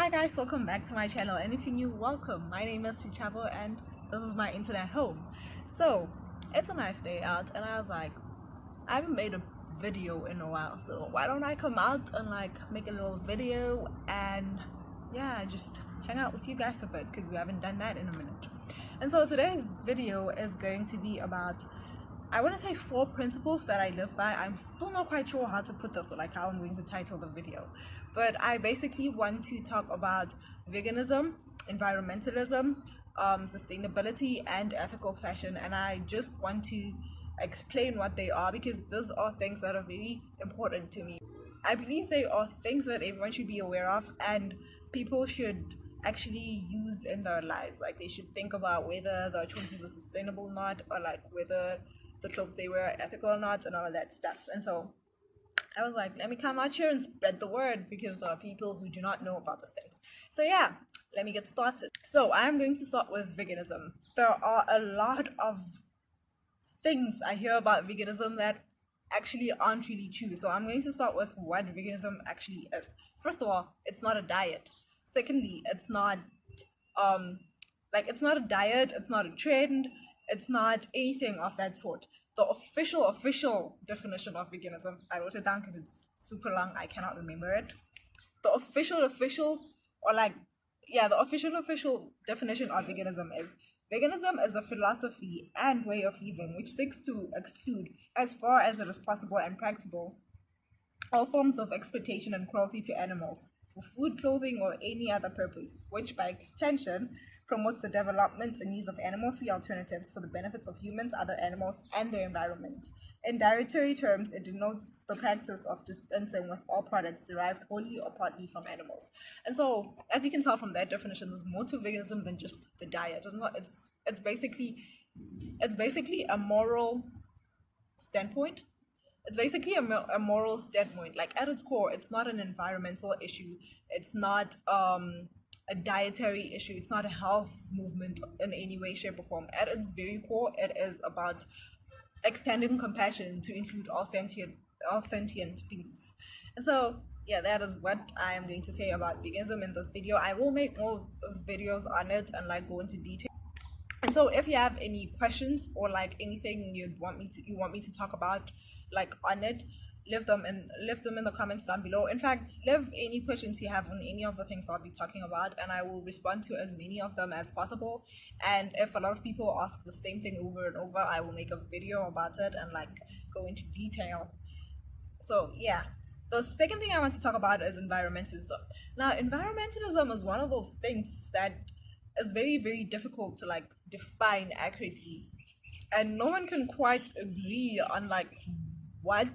Hi guys, welcome back to my channel, and if you're new, welcome. My name is Xichavo and this is my internet home. So it's a nice day out and I was like, I haven't made a video in a while, so why don't I come out and like make a little video and yeah, just hang out with you guys a bit, because we haven't done that in a minute. And so today's video is going to be about, I want to say 4 principles that I live by. I'm still not quite sure how to put this, or like how I'm going to title the video, but I basically want to talk about veganism, environmentalism, sustainability and ethical fashion, and I just want to explain what they are, because these are things that are very important to me. I believe they are things that everyone should be aware of and people should actually use in their lives. Like, they should think about whether their choices are sustainable or not, or like whether the clothes they wear are ethical or not, and all of that stuff. And so I was like, let me come out here and spread the word, because there are people who do not know about these things. So yeah, let me get started. So I'm going to start with veganism. There are a lot of things I hear about veganism that actually aren't really true. So I'm going to start with what veganism actually is. First of all, it's not a diet. Secondly, it's not it's not a diet, it's not a trend, it's not anything of that sort. The official definition of veganism, I wrote it down because it's super long, I cannot remember it. The official definition of veganism is a philosophy and way of living which seeks to exclude, as far as it is possible and practicable, all forms of exploitation and cruelty to animals for food, clothing, or any other purpose, which by extension promotes the development and use of animal-free alternatives for the benefits of humans, other animals, and the environment. In dietary terms, it denotes the practice of dispensing with all products derived wholly or partly from animals. And so, as you can tell from that definition, there's more to veganism than just the diet. It's basically a moral standpoint. It's basically a moral standpoint. Like, at its core, it's not an environmental issue. It's not a dietary issue. It's not a health movement in any way, shape, or form. At its very core, it is about extending compassion to include all sentient beings. And so, yeah, that is what I am going to say about veganism in this video. I will make more videos on it and like go into detail. And so if you have any questions or like anything you want me to talk about like on it, leave them in the comments down below. In fact, leave any questions you have on any of the things I'll be talking about, and I will respond to as many of them as possible. And if a lot of people ask the same thing over and over, I will make a video about it and like go into detail. So yeah, the second thing I want to talk about is environmentalism. Now, environmentalism is one of those things that is very, very difficult to like define accurately, and no one can quite agree on like what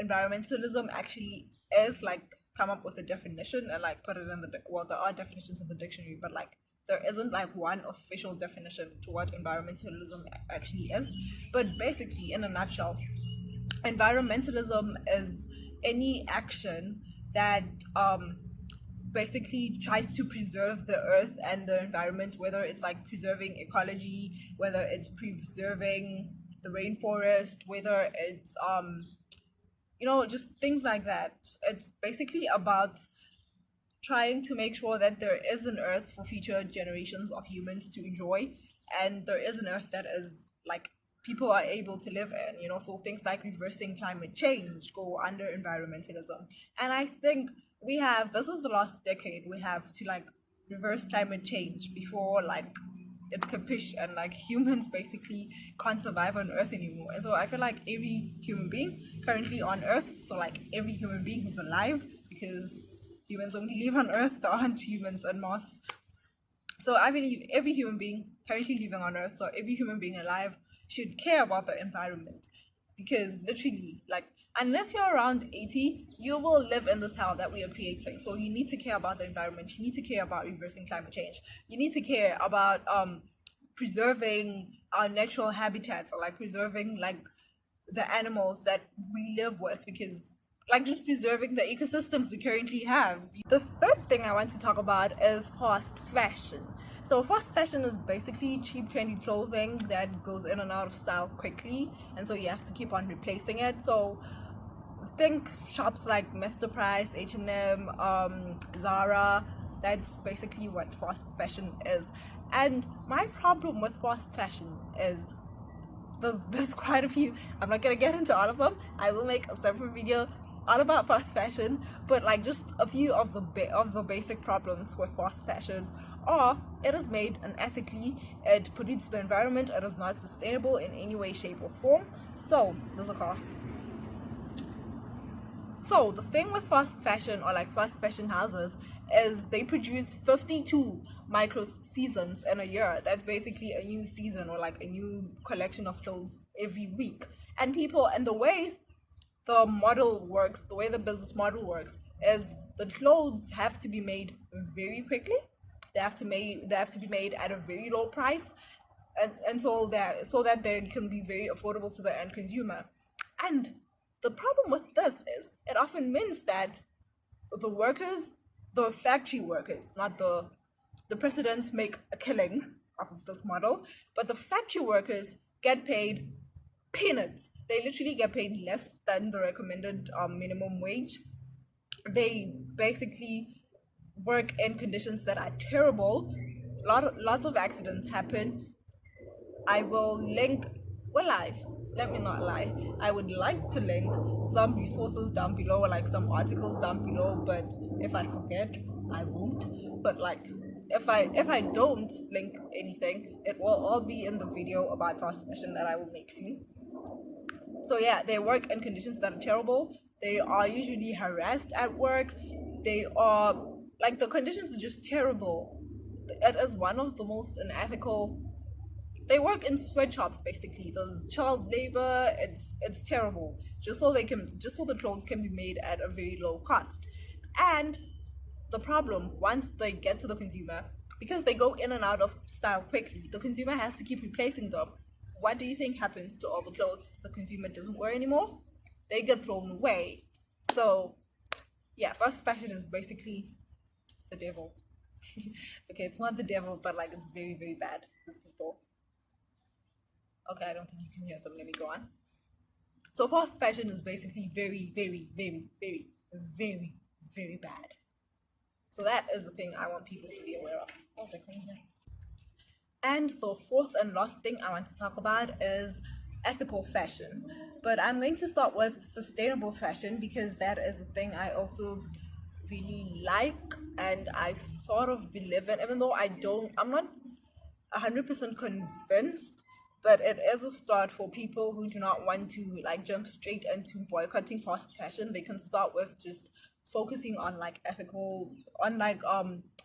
environmentalism actually is. Like, come up with a definition and like put it in there are definitions in the dictionary, but like there isn't like one official definition to what environmentalism actually is. But basically, in a nutshell, environmentalism is any action that basically tries to preserve the earth and the environment, whether it's like preserving ecology, whether it's preserving the rainforest, whether it's just things like that. It's basically about trying to make sure that there is an earth for future generations of humans to enjoy, and there is an earth that is like people are able to live in, so things like reversing climate change go under environmentalism. And I think this is the last decade we have to like reverse climate change before like it's capish and like humans basically can't survive on earth anymore. And so I feel like every human being currently on earth, so like every human being who's alive, because humans only live on earth, there aren't humans on Mars. So I believe every human being currently living on earth, so every human being alive, should care about the environment, because literally, like, unless you're around 80, you will live in this hell that we are creating. So you need to care about the environment. You need to care about reversing climate change. You need to care about preserving our natural habitats, or like preserving like the animals that we live with, because like just preserving the ecosystems we currently have. The third thing I want to talk about is fast fashion. So fast fashion is basically cheap, trendy clothing that goes in and out of style quickly, and so you have to keep on replacing it. So think shops like Mr. Price, H&M, Zara, That's basically what fast fashion is. And my problem with fast fashion is there's quite a few. I'm not gonna get into all of them. I will make a separate video all about fast fashion, but like just a few of the basic problems with fast fashion are: it is made unethically, it pollutes the environment, it is not sustainable in any way, shape, or form. So there's a car. So the thing with fast fashion, or like fast fashion houses, is they produce 52 micro seasons in a year. That's basically a new season, or like a new collection of clothes every week. And people, and the way the model works, the way the business model works, is the clothes have to be made very quickly. They have to be made at a very low price, and so that they can be very affordable to the end consumer. And the problem with this is it often means that the workers, the factory workers, not the presidents, make a killing off of this model, but the factory workers get paid peanuts. They literally get paid less than the recommended minimum wage. They basically work in conditions that are terrible. Lots of accidents happen. I will link, well, let me not lie. I would like to link some resources down below, or like some articles down below, but if I forget, I won't. But like, if I don't link anything, it will all be in the video about fast fashion that I will make soon. So yeah, they work in conditions that are terrible. They are usually harassed at work. They are, like, the conditions are just terrible. It is one of the most unethical. They work in sweatshops basically. There's child labor. It's terrible. Just so the clothes can be made at a very low cost. And the problem, once they get to the consumer, because they go in and out of style quickly, the consumer has to keep replacing them. What do you think happens to all the clothes the consumer doesn't wear anymore? They get thrown away. So yeah, fast fashion is basically the devil. Okay, it's not the devil, but like, it's very, very bad. These people. Okay, I don't think you can hear them. Let me go on. So fast fashion is basically very, very, very, very, very, very bad. So that is the thing I want people to be aware of. Oh, they're coming here. And the fourth and last thing I want to talk about is ethical fashion. But I'm going to start with sustainable fashion, because that is a thing I also really like and I sort of believe in, even though I'm not 100% convinced, but it is a start for people who do not want to like jump straight into boycotting fast fashion. They can start with just focusing on like ethical, on like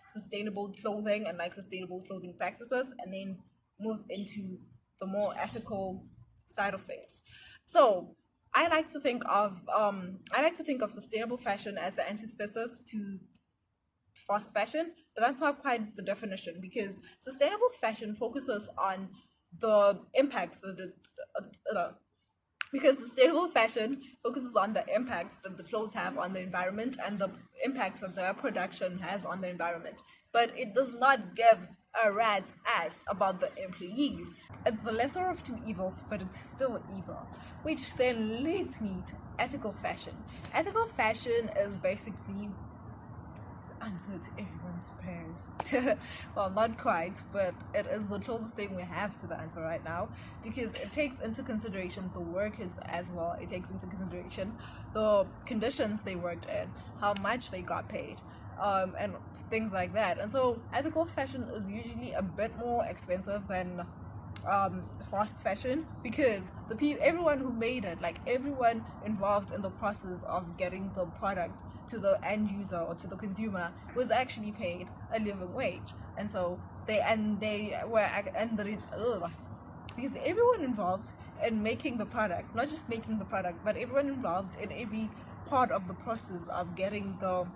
sustainable clothing and like sustainable clothing practices, and then move into the more ethical side of things. So I like to think of sustainable fashion as the antithesis to fast fashion, but that's not quite the definition, because sustainable fashion focuses on the impacts of because sustainable fashion focuses on the impacts that the clothes have on the environment and the impacts that their production has on the environment. But it does not give a rat's ass about the employees. It's the lesser of two evils, but it's still evil. Which then leads me to ethical fashion. Ethical fashion is basically answer to everyone's prayers. Well, not quite, but it is the closest thing we have to the answer right now, because it takes into consideration the workers as well. It takes into consideration the conditions they worked in, how much they got paid, and things like that. And so ethical fashion is usually a bit more expensive than fast fashion, because everyone who made it, like everyone involved in the process of getting the product to the end user or to the consumer, was actually paid a living wage. And so because everyone involved in making the product, not just making the product, but everyone involved in every part of the process of getting the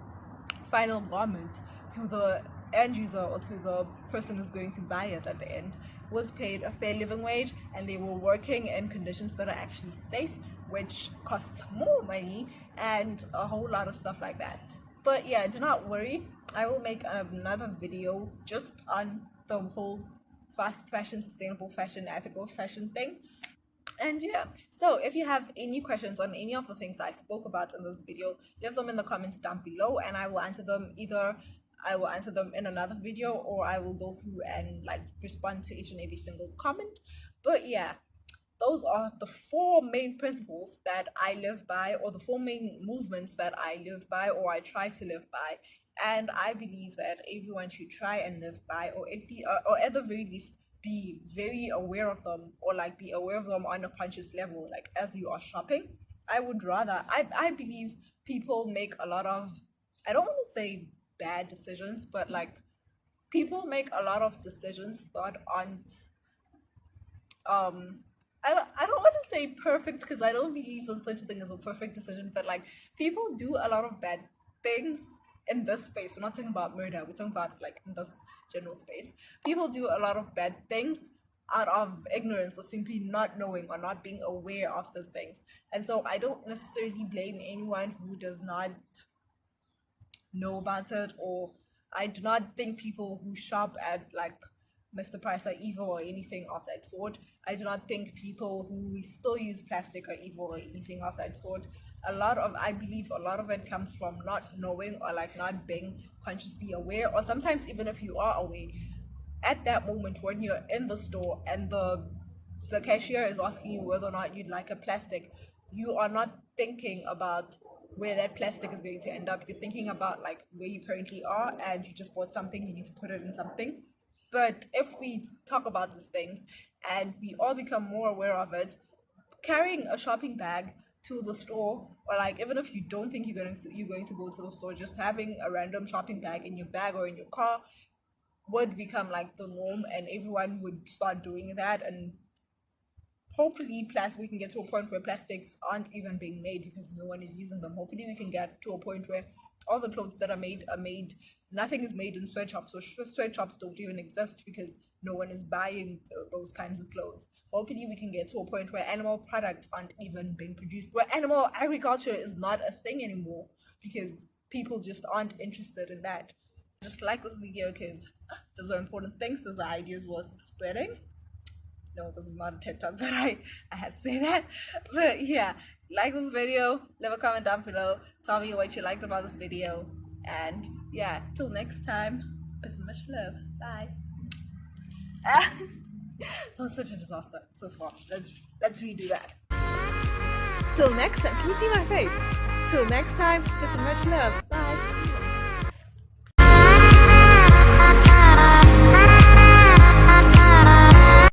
final garment to the end user or to the person who's going to buy it at the end, was paid a fair living wage, and they were working in conditions that are actually safe, which costs more money and a whole lot of stuff like that. But yeah, do not worry, I will make another video just on the whole fast fashion, sustainable fashion, ethical fashion thing. And yeah, so if you have any questions on any of the things I spoke about in this video, leave them in the comments down below, and I will answer them either I will answer them in another video, or I will go through and like respond to each and every single comment. But yeah, those are the four main principles that I live by, or the four main movements that I live by, or I try to live by. And I believe that everyone should try and live by, or at the very least, be very aware of them, or like be aware of them on a conscious level, like as you are shopping. I believe people make a lot of, I don't want to say bad decisions, but like people make a lot of decisions that aren't I don't want to say perfect, because I don't believe there's such a thing as a perfect decision, but like people do a lot of bad things in this space. We're not talking about murder, we're talking about like in this general space. People do a lot of bad things out of ignorance, or simply not knowing or not being aware of those things. And so I don't necessarily blame anyone who does not know about it, or I do not think people who shop at like Mr. Price are evil or anything of that sort. I do not think people who still use plastic are evil or anything of that sort. I believe a lot of it comes from not knowing, or like not being consciously aware, or sometimes even if you are aware, at that moment when you're in the store and the cashier is asking you whether or not you'd like a plastic, you are not thinking about where that plastic is going to end up. You're thinking about like where you currently are, and you just bought something, you need to put it in something. But if we talk about these things and we all become more aware of it, carrying a shopping bag to the store, or like even if you don't think you're going to go to the store, just having a random shopping bag in your bag or in your car would become like the norm, and everyone would start doing that. And hopefully we can get to a point where plastics aren't even being made because no one is using them. Hopefully we can get to a point where all the clothes that are made, nothing is made in sweatshops, or sweatshops don't even exist because no one is buying those kinds of clothes. Hopefully we can get to a point where animal products aren't even being produced, where animal agriculture is not a thing anymore, because people just aren't interested in that. Just like this video, because those are important things, those are ideas worth spreading. No, this is not a TikTok, but I had to say that. But yeah, like this video, leave a comment down below, tell me what you liked about this video, and yeah, till next time, peace and much love. Bye. That was such a disaster so far. Let's redo that. Till next time. Can you see my face? Till next time, peace and much love.